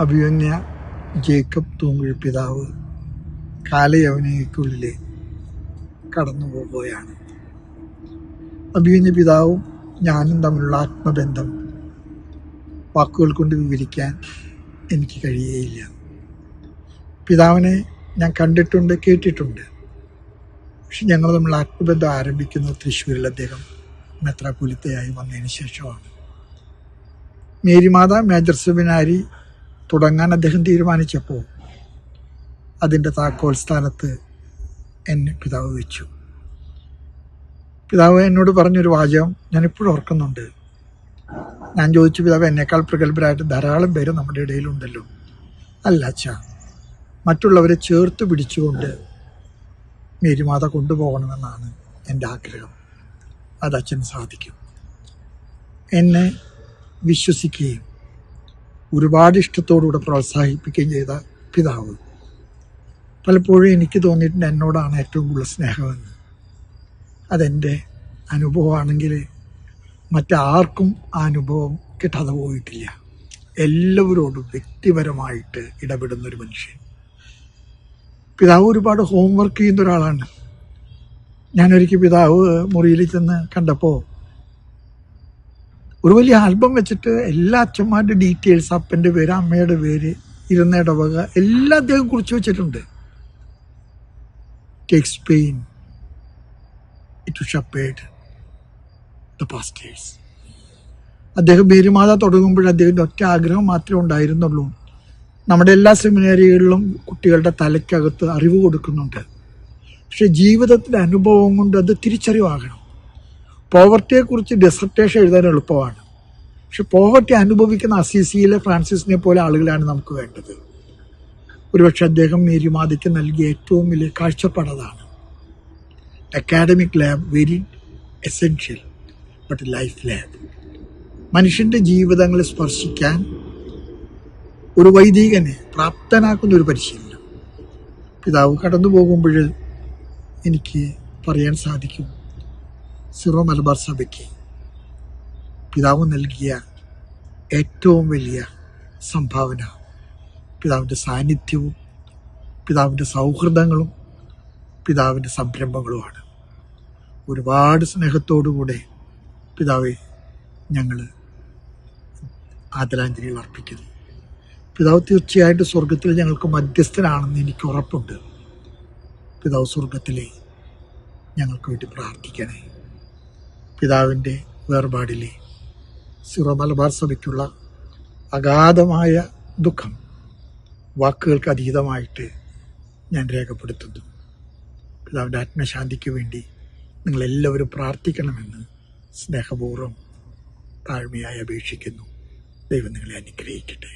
അഭിമന്യ Jacob Thoomkuzhy പിതാവ് കാലയവനികയ്ക്കുള്ളിൽ കടന്നു പോവുകയാണ്. അഭിമന്യ പിതാവും ഞാനും തമ്മിലുള്ള ആത്മബന്ധം വാക്കുകൾ കൊണ്ട് വിവരിക്കാൻ എനിക്ക് കഴിയുകയില്ല. പിതാവിനെ ഞാൻ കണ്ടിട്ടുണ്ട്, കേട്ടിട്ടുണ്ട്. പക്ഷെ ഞങ്ങൾ തമ്മിലുള്ള ആത്മബന്ധം ആരംഭിക്കുന്നത് തൃശ്ശൂരിൽ അദ്ദേഹം മെത്രാപ്പൊലീത്തയായി വന്നതിന് ശേഷമാണ്. മേരിമാത മേജർ സെമിനാരി തുടങ്ങാൻ അദ്ദേഹം തീരുമാനിച്ചപ്പോൾ അതിൻ്റെ താക്കോൽ സ്ഥാനത്ത് എന്നെ പിതാവ് വെച്ചു. പിതാവ് എന്നോട് പറഞ്ഞൊരു വാചകം ഞാനിപ്പോഴും ഓർക്കുന്നുണ്ട്. ഞാൻ ചോദിച്ചു, പിതാവ് എന്നേക്കാൾ പ്രഗത്ഭരായിട്ട് ധാരാളം പേര് നമ്മുടെ ഇടയിലുണ്ടല്ലോ. അല്ല അച്ഛാ, മറ്റുള്ളവരെ ചേർത്ത് പിടിച്ചുകൊണ്ട് മേരിമാത കൊണ്ടുപോകണമെന്നാണ് എൻ്റെ ആഗ്രഹം. അത് അച്ഛന് സാധിക്കും. എന്നെ വിശ്വസിക്കുകയും ഒരുപാട് ഇഷ്ടത്തോടുകൂടെ പ്രോത്സാഹിപ്പിക്കുകയും ചെയ്ത പിതാവ് പലപ്പോഴും എനിക്ക് തോന്നിയിട്ടുണ്ട് എന്നോടാണ് ഏറ്റവും കൂടുതൽ സ്നേഹമെന്ന്. അതെൻ്റെ അനുഭവമാണെങ്കിൽ മറ്റാർക്കും ആ അനുഭവം കിട്ടാതെ പോയിട്ടില്ല. എല്ലാവരോടും വ്യക്തിപരമായിട്ട് ഇടപെടുന്നൊരു മനുഷ്യൻ. പിതാവ് ഒരുപാട് ഹോംവർക്ക് ചെയ്യുന്ന ഒരാളാണ്. ഞാനൊരിക്കൽ പിതാവ് മുറിയിൽ ചെന്ന് കണ്ടപ്പോൾ ഒരു വലിയ ആൽബം വെച്ചിട്ട് എല്ലാ അച്ഛന്മാരുടെ ഡീറ്റെയിൽസ്, അപ്പൻ്റെ പേര്, അമ്മയുടെ പേര്, ഇരുന്ന ഇടവക എല്ലാം അദ്ദേഹം കുറിച്ച് വെച്ചിട്ടുണ്ട്. Takes pain to shepherd the pastors. അദ്ദേഹം മേരിമാത തുടങ്ങുമ്പോൾ അദ്ദേഹത്തിൻ്റെ ഒറ്റ ആഗ്രഹം മാത്രമേ ഉണ്ടായിരുന്നുള്ളൂ. നമ്മുടെ എല്ലാ സെമിനാരികളിലും കുട്ടികളുടെ തലയ്ക്കകത്ത് അറിവ് കൊടുക്കുന്നുണ്ട്. പക്ഷെ ജീവിതത്തിൻ്റെ അനുഭവം കൊണ്ട് അത് തിരിച്ചറിവാകണം. പോവർട്ടിയെക്കുറിച്ച് ഡിസർട്ടേഷൻ എഴുതാൻ എളുപ്പമാണ്. പക്ഷെ പോവർട്ടി അനുഭവിക്കുന്ന അസീസിയിലെ ഫ്രാൻസിസിനെ പോലെ ആളുകളാണ് നമുക്ക് വേണ്ടത്. ഒരുപക്ഷെ അദ്ദേഹം മേരിമാതയ്ക്ക് നൽകിയ ഏറ്റവും വലിയ കാഴ്ചപ്പാടതാണ്. Academic lab very essential, but life lab. മനുഷ്യൻ്റെ ജീവിതങ്ങളെ സ്പർശിക്കാൻ ഒരു വൈദികനെ പ്രാപ്തനാക്കുന്ന ഒരു പരിശീലനം. പിതാവ് കടന്നു പോകുമ്പോൾ എനിക്ക് പറയാൻ സാധിക്കും, സിറോ മലബാർ സഭയ്ക്ക് പിതാവ് നൽകിയ ഏറ്റവും വലിയ സംഭാവന പിതാവിൻ്റെ സാന്നിധ്യവും പിതാവിൻ്റെ സൗഹൃദങ്ങളും പിതാവിൻ്റെ സംരംഭങ്ങളുമാണ്. ഒരുപാട് സ്നേഹത്തോടുകൂടെ പിതാവെ ഞങ്ങൾ ആദരാഞ്ജലികൾ അർപ്പിക്കുന്നു. പിതാവ് തീർച്ചയായിട്ടും സ്വർഗത്തിൽ ഞങ്ങൾക്ക് മധ്യസ്ഥനാണെന്ന് എനിക്ക് ഉറപ്പുണ്ട്. പിതാവ് സ്വർഗത്തിലെ ഞങ്ങൾക്ക് വേണ്ടി പ്രാർത്ഥിക്കണേ. പിതാവിൻ്റെ വേർപാടിലെ സിറോ മലബാർ സഭയ്ക്കുള്ള അഗാധമായ ദുഃഖം വാക്കുകൾക്ക് അതീതമായിട്ട് ഞാൻ രേഖപ്പെടുത്തുന്നു. പിതാവിൻ്റെ ആത്മശാന്തിക്ക് വേണ്ടി നിങ്ങളെല്ലാവരും പ്രാർത്ഥിക്കണമെന്ന് സ്നേഹപൂർവ്വം താഴ്മയായി അപേക്ഷിക്കുന്നു. ദൈവം നിങ്ങളെ അനുഗ്രഹിക്കട്ടെ.